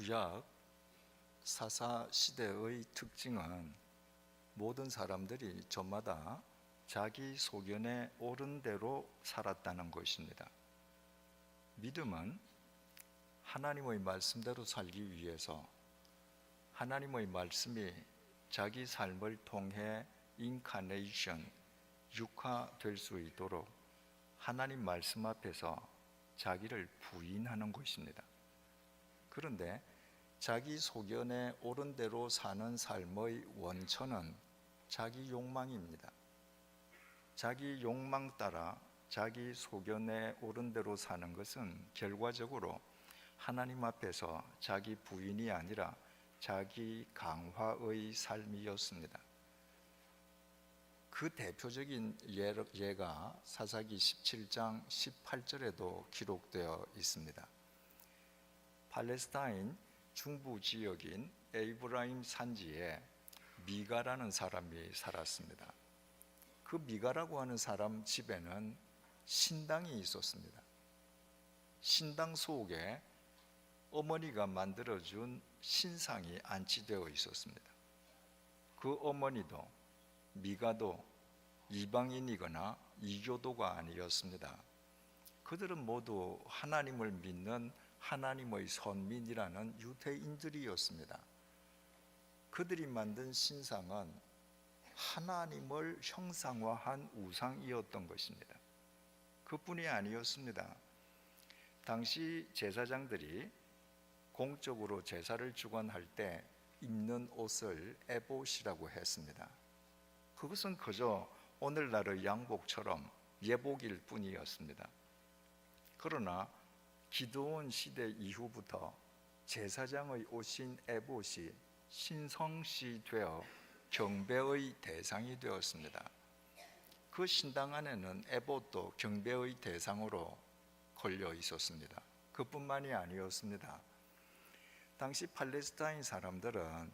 구약 사사 시대의 특징은 모든 사람들이 저마다 자기 소견에 옳은 대로 살았다는 것입니다. 믿음은 하나님의 말씀대로 살기 위해서 하나님의 말씀이 자기 삶을 통해 인카네이션, 육화될 수 있도록 하나님 말씀 앞에서 자기를 부인하는 것입니다. 그런데 자기 소견에 옳은 대로 사는 삶의 원천은 자기 욕망입니다. 자기 욕망 따라 자기 소견에 옳은 대로 사는 것은 결과적으로 하나님 앞에서 자기 부인이 아니라 자기 강화의 삶이었습니다. 그 대표적인 예가 사사기 17장 18절에도 기록되어 있습니다. 팔레스타인 중부 지역인 에브라임 산지에 미가라는 사람이 살았습니다. 그 미가라고 하는 사람 집에는 신당이 있었습니다. 신당 속에 어머니가 만들어준 신상이 안치되어 있었습니다. 그 어머니도 미가도 이방인이거나 이교도가 아니었습니다. 그들은 모두 하나님을 믿는 하나님의 선민이라는 유대인들이었습니다. 그들이 만든 신상은 하나님을 형상화한 우상이었던 것입니다. 그뿐이 아니었습니다. 당시 제사장들이 공적으로 제사를 주관할 때 입는 옷을 에봇이라고 했습니다. 그것은 그저 오늘날의 양복처럼 예복일 뿐이었습니다. 그러나 기드온 시대 이후부터 제사장의 옷인 에봇이 신성시되어 경배의 대상이 되었습니다. 그 신당 안에는 에봇도 경배의 대상으로 걸려 있었습니다. 그뿐만이 아니었습니다. 당시 팔레스타인 사람들은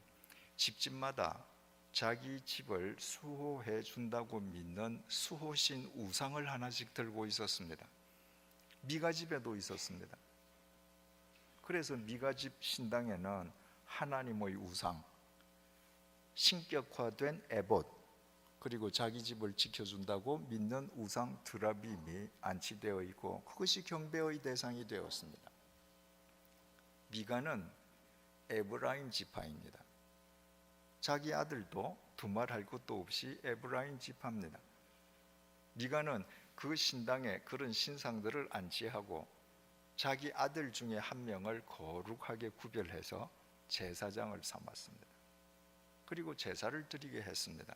집집마다 자기 집을 수호해 준다고 믿는 수호신 우상을 하나씩 들고 있었습니다. 미가 집에도 있었습니다. 그래서 미가 집 신당에는 하나님의 우상, 신격화된 에봇, 그리고 자기 집을 지켜준다고 믿는 우상 드라빔이 안치되어 있고 그것이 경배의 대상이 되었습니다. 미가는 에브라임 지파입니다. 자기 아들도 두말할 것도 없이 에브라임 지파입니다. 미가는 그 신당에 그런 신상들을 안치하고 자기 아들 중에 한 명을 거룩하게 구별해서 제사장을 삼았습니다. 그리고 제사를 드리게 했습니다.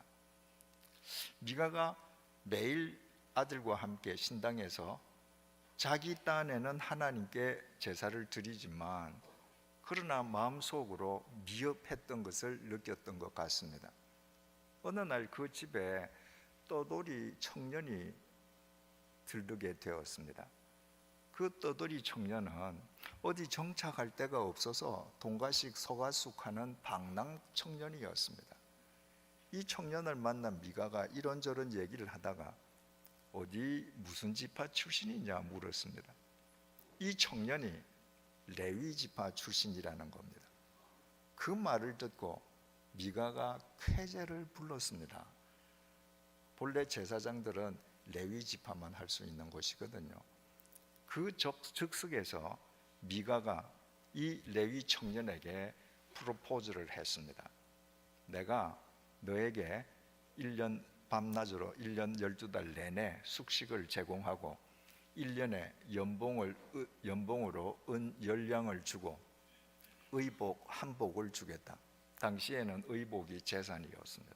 미가가 매일 아들과 함께 신당에서 자기 딴에는 하나님께 제사를 드리지만 그러나 마음속으로 미흡했던 것을 느꼈던 것 같습니다. 어느 날 그 집에 떠돌이 청년이 들르게 되었습니다. 그 떠돌이 청년은 어디 정착할 데가 없어서 동가식 서가숙하는 방랑 청년이었습니다. 이 청년을 만난 미가가 이런저런 얘기를 하다가 어디 무슨 지파 출신이냐 물었습니다. 이 청년이 레위 지파 출신이라는 겁니다. 그 말을 듣고 미가가 쾌재를 불렀습니다. 본래 제사장들은 레위 지파만 할 수 있는 것이거든요. 그 즉석에서 미가가 이 레위 청년에게 프로포즈를 했습니다. 내가 너에게 1년 밤낮으로 1년 12달 내내 숙식을 제공하고 1년에 연봉으로 은 10량을 주고 의복 한 복을 주겠다. 당시에는 의복이 재산이었습니다.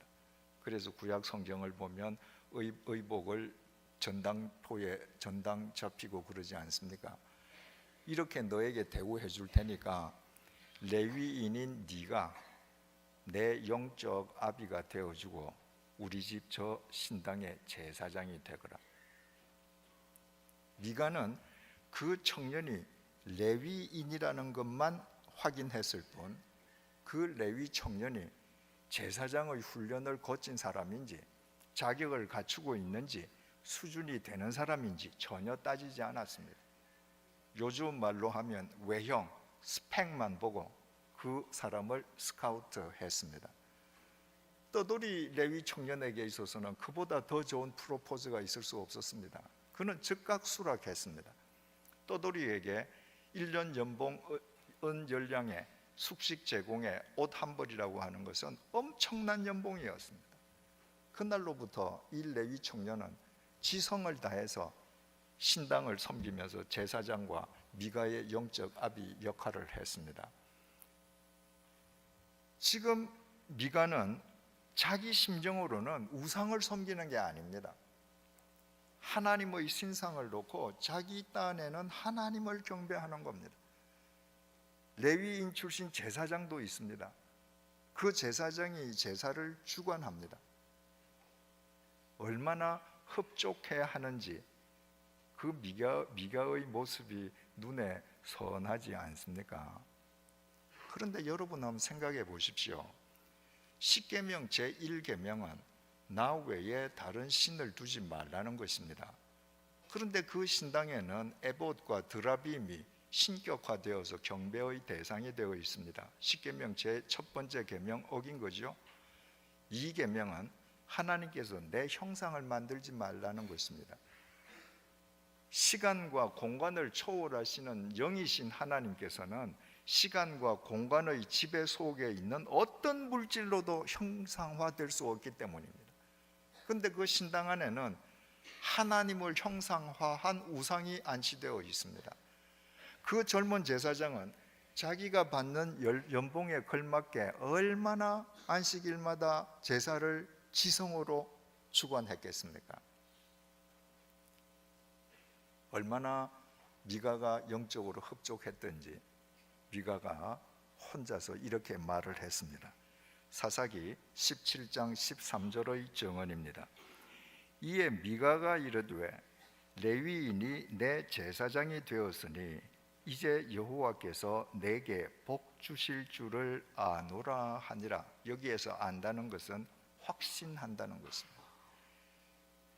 그래서 구약 성경을 보면 의복을 전당포에 전당 접히고 그러지 않습니까? 이렇게 너에게 대우해 줄 테니까 레위인인 네가 내 영적 아비가 되어주고 우리 집 저 신당의 제사장이 되거라. 미가는 그 청년이 레위인이라는 것만 확인했을 뿐 그 레위 청년이 제사장의 훈련을 거친 사람인지 자격을 갖추고 있는지 수준이 되는 사람인지 전혀 따지지 않았습니다. 요즘 말로 하면 외형, 스펙만 보고 그 사람을 스카우트했습니다. 떠돌이 레위 청년에게 있어서는 그보다 더 좋은 프로포즈가 있을 수 없었습니다. 그는 즉각 수락했습니다. 떠돌이에게 1년 연봉 은 10량에 숙식 제공에 옷 한 벌이라고 하는 것은 엄청난 연봉이었습니다. 그날로부터 이 레위 청년은 지성을 다해서 신당을 섬기면서 제사장과 미가의 영적 아비 역할을 했습니다. 지금 미가는 자기 심정으로는 우상을 섬기는 게 아닙니다. 하나님의 신상을 놓고 자기 딴에는 하나님을 경배하는 겁니다. 레위인 출신 제사장도 있습니다. 그 제사장이 제사를 주관합니다. 얼마나 흡족해야 하는지 그 미가의 모습이 눈에 선하지 않습니까? 그런데 여러분 한번 생각해 보십시오. 십계명 제1계명은 나 외에 다른 신을 두지 말라는 것입니다. 그런데 그 신당에는 에봇과 드라빔이 신격화되어서 경배의 대상이 되어 있습니다. 십계명 제1 번째 계명 어긴 거죠. 이 계명은 하나님께서 내 형상을 만들지 말라는 것입니다. 시간과 공간을 초월하시는 영이신 하나님께서는 시간과 공간의 지배 속에 있는 어떤 물질로도 형상화될 수 없기 때문입니다. 그런데 그 신당 안에는 하나님을 형상화한 우상이 안치되어 있습니다. 그 젊은 제사장은 자기가 받는 연봉에 걸맞게 얼마나 안식일마다 제사를 지성으로 주관했겠습니까? 얼마나 미가가 영적으로 흡족했던지 미가가 혼자서 이렇게 말을 했습니다. 사사기 17장 13절의 정언입니다. 이에 미가가 이르되 레위인이 내 제사장이 되었으니 이제 여호와께서 내게 복 주실 줄을 아노라 하니라. 여기에서 안다는 것은 확신한다는 것입니다.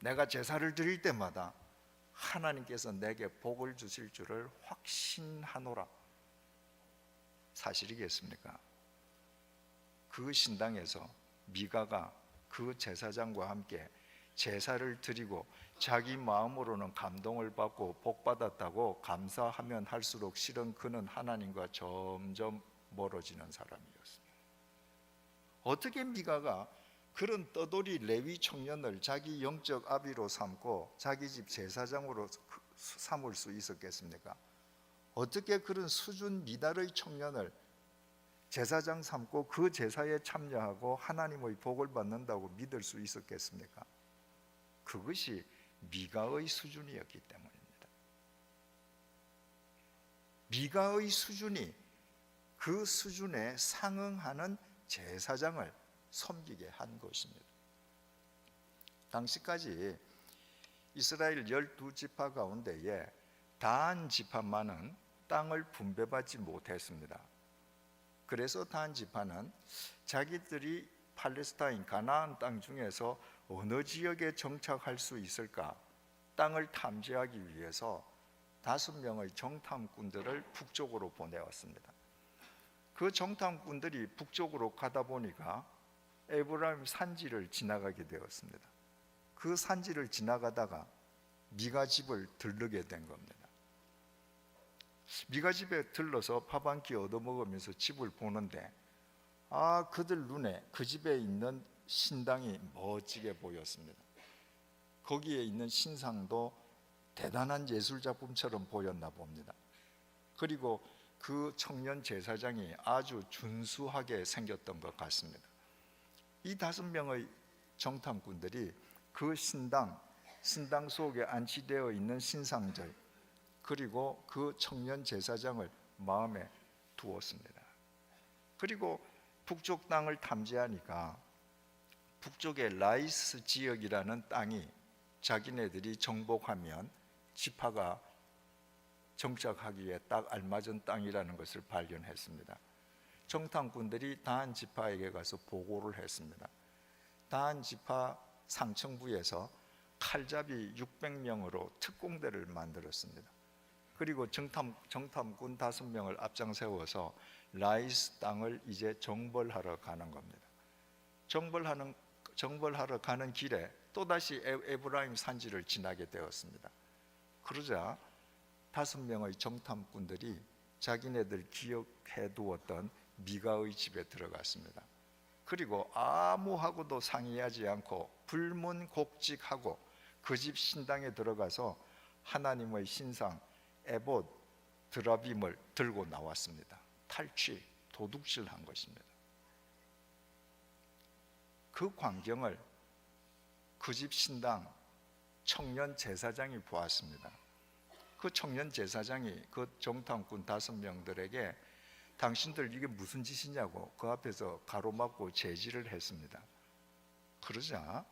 내가 제사를 드릴 때마다 하나님께서 내게 복을 주실 줄을 확신하노라. 사실이겠습니까? 그 신당에서 미가가 그 제사장과 함께 제사를 드리고 자기 마음으로는 감동을 받고 복받았다고 감사하면 할수록 실은 그는 하나님과 점점 멀어지는 사람이었습니다. 어떻게 미가가 그런 떠돌이 레위 청년을 자기 영적 아비로 삼고 자기 집 제사장으로 삼을 수 있었겠습니까? 어떻게 그런 수준 미달의 청년을 제사장 삼고 그 제사에 참여하고 하나님의 복을 받는다고 믿을 수 있었겠습니까? 그것이 미가의 수준이었기 때문입니다. 미가의 수준이 그 수준에 상응하는 제사장을 섬기게 한 것입니다. 당시까지 이스라엘 12지파 가운데에 다한 지파만은 땅을 분배받지 못했습니다. 그래서 다한 지파는 자기들이 팔레스타인 가나안 땅 중에서 어느 지역에 정착할 수 있을까 땅을 탐지하기 위해서 5명의 정탐꾼들을 북쪽으로 보내왔습니다. 그 정탐꾼들이 북쪽으로 가다 보니까 에브라임 산지를 지나가게 되었습니다. 그 산지를 지나가다가 미가 집을 들르게 된 겁니다. 미가 집에 들러서 밥 한 끼 얻어먹으면서 집을 보는데 그들 눈에 그 집에 있는 신당이 멋지게 보였습니다. 거기에 있는 신상도 대단한 예술작품처럼 보였나 봅니다. 그리고 그 청년 제사장이 아주 준수하게 생겼던 것 같습니다. 이 5명의 정탐꾼들이 그 신당 속에 안치되어 있는 신상들 그리고 그 청년 제사장을 마음에 두었습니다. 그리고 북쪽 땅을 탐지하니까 북쪽의 라이스 지역이라는 땅이 자기네들이 정복하면 지파가 정착하기에 딱 알맞은 땅이라는 것을 발견했습니다. 정탐꾼들이 다한 지파에게 가서 보고를 했습니다. 다한 지파 상층부에서 칼잡이 600명으로 특공대를 만들었습니다. 그리고 정탐꾼 5명을 앞장 세워서 라이스 땅을 이제 정벌하러 가는 겁니다. 정벌하러 가는 길에 또다시 에브라임 산지를 지나게 되었습니다. 그러자 5명의 정탐꾼들이 자기네들 기억해 두었던 미가의 집에 들어갔습니다. 그리고 아무하고도 상의하지 않고 불문곡직하고 그 집 신당에 들어가서 하나님의 신상 에봇 드라빔을 들고 나왔습니다. 탈취, 도둑질한 것입니다. 그 광경을 그 집 신당 청년 제사장이 보았습니다. 그 청년 제사장이 그 정탐꾼 5명들에게 당신들 이게 무슨 짓이냐고 그 앞에서 가로막고 제지를 했습니다. 그러자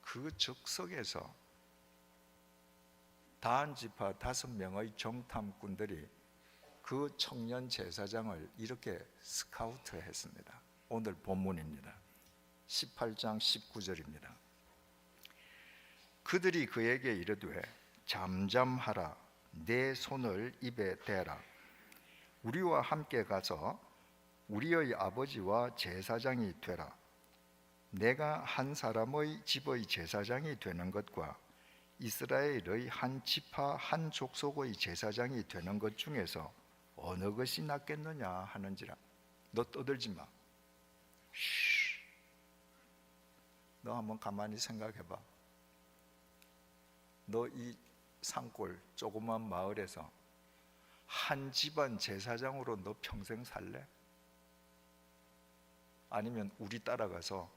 그 즉석에서 다한 지파 5명의 정탐꾼들이 그 청년 제사장을 이렇게 스카우트했습니다. 오늘 본문입니다. 18장 19절입니다. 그들이 그에게 이르되 잠잠하라, 내 손을 입에 대라. 우리와 함께 가서 우리의 아버지와 제사장이 되라. 내가 한 사람의 집의 제사장이 되는 것과 이스라엘의 한 지파 한 족속의 제사장이 되는 것 중에서 어느 것이 낫겠느냐 하는지라. 너 떠들지 마. 너 한번 가만히 생각해봐. 너 이 산골 조그만 마을에서 한 집안 제사장으로 너 평생 살래? 아니면 우리 따라가서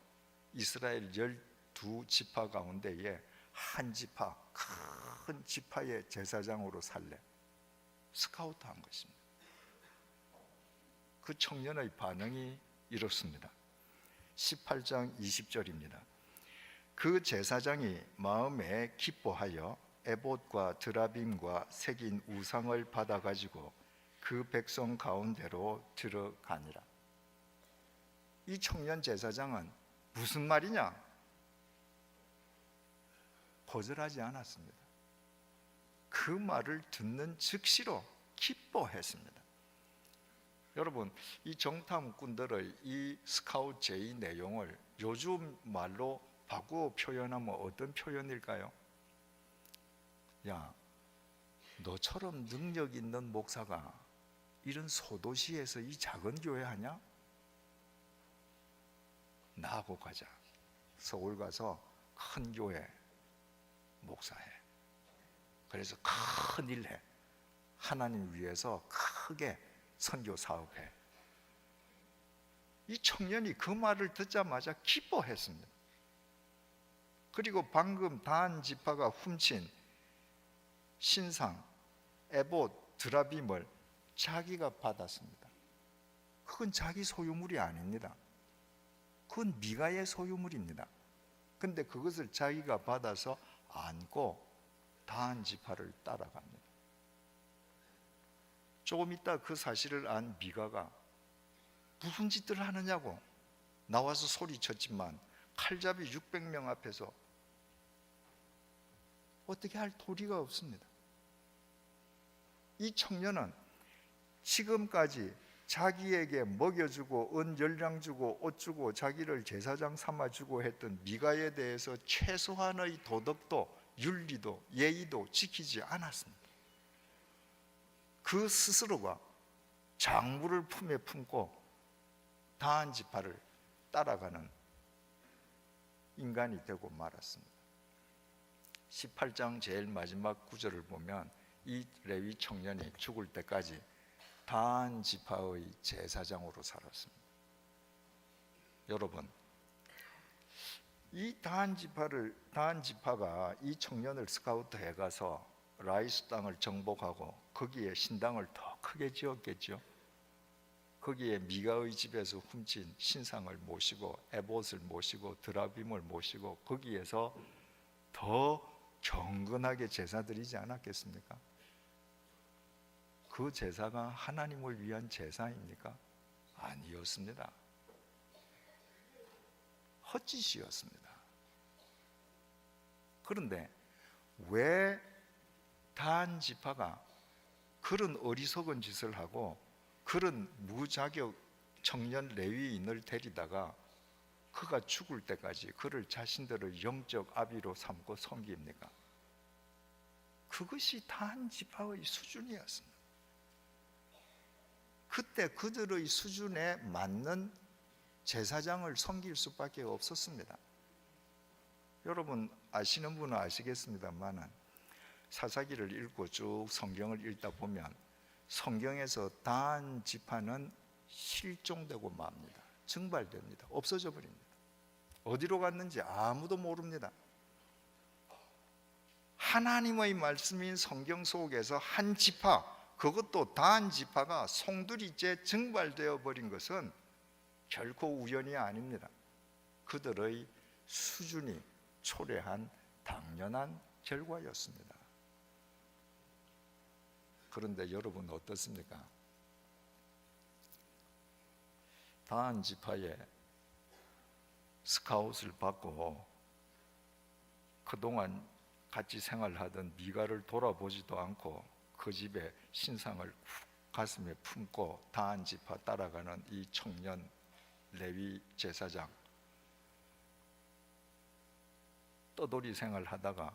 이스라엘 12지파 가운데에 한 지파, 큰 지파의 제사장으로 살래? 스카우트한 것입니다. 그 청년의 반응이 이렇습니다. 18장 20절입니다. 그 제사장이 마음에 기뻐하여 에봇과 드라빔과 새긴 우상을 받아가지고 그 백성 가운데로 들어가니라. 이 청년 제사장은 무슨 말이냐? 거절하지 않았습니다. 그 말을 듣는 즉시로 기뻐했습니다. 여러분, 이 정탐꾼들의 이 스카우트 제의 내용을 요즘 말로 바꾸어 표현하면 어떤 표현일까요? 야, 너처럼 능력 있는 목사가 이런 소도시에서 이 작은 교회 하냐? 나하고 가자. 서울 가서 큰 교회 목사해. 그래서 큰 일 해. 하나님 위해서 크게 선교 사업해. 이 청년이 그 말을 듣자마자 기뻐했습니다. 그리고 방금 다한 지파가 훔친 신상 에봇 드라빔을 자기가 받았습니다. 그건 자기 소유물이 아닙니다. 그건 미가의 소유물입니다. 근데 그것을 자기가 받아서 안고 다한 지파를 따라갑니다. 조금 있다 그 사실을 안 미가가 무슨 짓들을 하느냐고 나와서 소리쳤지만 칼잡이 600명 앞에서 어떻게 할 도리가 없습니다. 이 청년은 지금까지 자기에게 먹여주고 은 10량 주고 옷 주고 자기를 제사장 삼아주고 했던 미가에 대해서 최소한의 도덕도 윤리도 예의도 지키지 않았습니다. 그 스스로가 장물을 품에 품고 다한 지파를 따라가는 인간이 되고 말았습니다. 18장 제일 마지막 구절을 보면 이 레위 청년이 죽을 때까지 다한 지파의 제사장으로 살았습니다. 여러분, 이 다한 지파가 이 청년을 스카우트 해가서 라이스 땅을 정복하고 거기에 신당을 더 크게 지었겠죠. 거기에 미가의 집에서 훔친 신상을 모시고 에봇을 모시고 드라빔을 모시고 거기에서 더 경건하게 제사드리지 않았겠습니까? 그 제사가 하나님을 위한 제사입니까? 아니었습니다. 헛짓이었습니다. 그런데 왜 다한 지파가 그런 어리석은 짓을 하고 그런 무자격 청년 레위인을 데리다가 그가 죽을 때까지 그를 자신들의 영적 아비로 삼고 섬깁니까? 그것이 다한 지파의 수준이었습니다. 그때 그들의 수준에 맞는 제사장을 섬길 수밖에 없었습니다. 여러분 아시는 분은 아시겠습니다만 사사기를 읽고 쭉 성경을 읽다 보면 성경에서 다한 지파는 실종되고 맙니다. 증발됩니다. 없어져 버립니다. 어디로 갔는지 아무도 모릅니다. 하나님의 말씀인 성경 속에서 한 지파, 그것도 다한 지파가 송두리째 증발되어 버린 것은 결코 우연이 아닙니다. 그들의 수준이 초래한 당연한 결과였습니다. 그런데 여러분 어떻습니까? 다한 지파에 스카웃을 받고 그동안 같이 생활하던 미가를 돌아보지도 않고 그 집에 신상을 가슴에 품고 다한 지파 따라가는 이 청년 레위 제사장, 떠돌이 생활하다가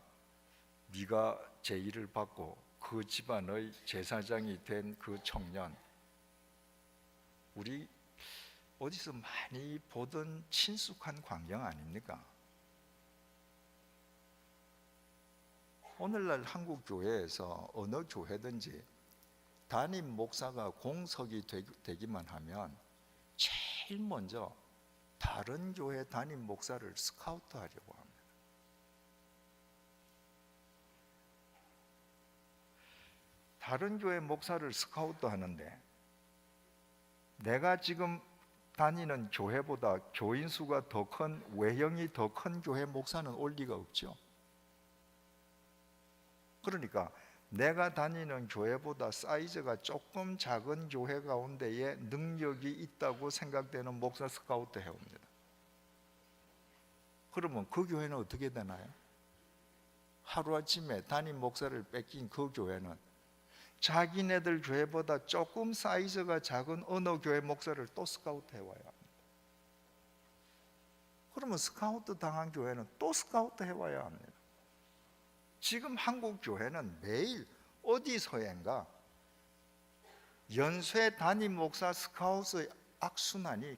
미가 제의를 받고 그 집안의 제사장이 된 그 청년, 우리 어디서 많이 보던 친숙한 광경 아닙니까? 오늘날 한국 교회에서 어느 교회든지 담임 목사가 공석이 되기만 하면 제일 먼저 다른 교회 담임 목사를 스카우트 하려고 합니다. 다른 교회 목사를 스카우트 하는데 내가 지금 다니는 교회보다 교인 수가 더 큰, 외형이 더 큰 교회 목사는 올 리가 없죠. 그러니까 내가 다니는 교회보다 사이즈가 조금 작은 교회 가운데에 능력이 있다고 생각되는 목사 스카우트 해옵니다. 그러면 그 교회는 어떻게 되나요? 하루아침에 담임 목사를 뺏긴 그 교회는 자기네들 교회보다 조금 사이즈가 작은 어느 교회 목사를 또 스카우트 해와야 합니다. 그러면 스카우트 당한 교회는 또 스카우트 해와야 합니다. 지금 한국 교회는 매일 어디서인가 연쇄 담임 목사 스카우트의 악순환이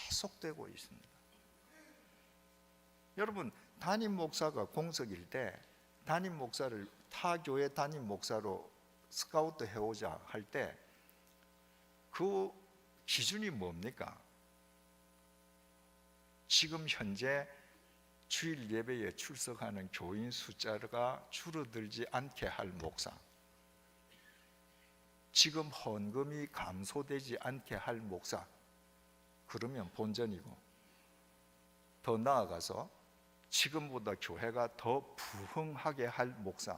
계속되고 있습니다. 여러분, 담임 목사가 공석일 때 담임 목사를 타 교회 담임 목사로 스카우트 해오자 할 때 그 기준이 뭡니까? 지금 현재 주일 예배에 출석하는 교인 숫자가 줄어들지 않게 할 목사, 지금 헌금이 감소되지 않게 할 목사, 그러면 본전이고, 더 나아가서 지금보다 교회가 더 부흥하게 할 목사,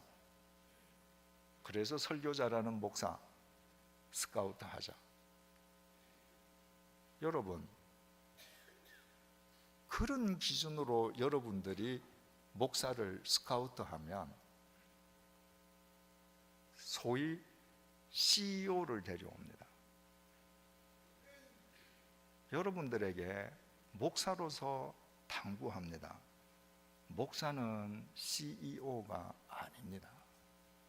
그래서 설교 잘하는 목사 스카우트 하자. 여러분, 그런 기준으로 여러분들이 목사를 스카우트하면 소위 CEO를 데려옵니다. 여러분들에게 목사로서 당부합니다. 목사는 CEO가 아닙니다.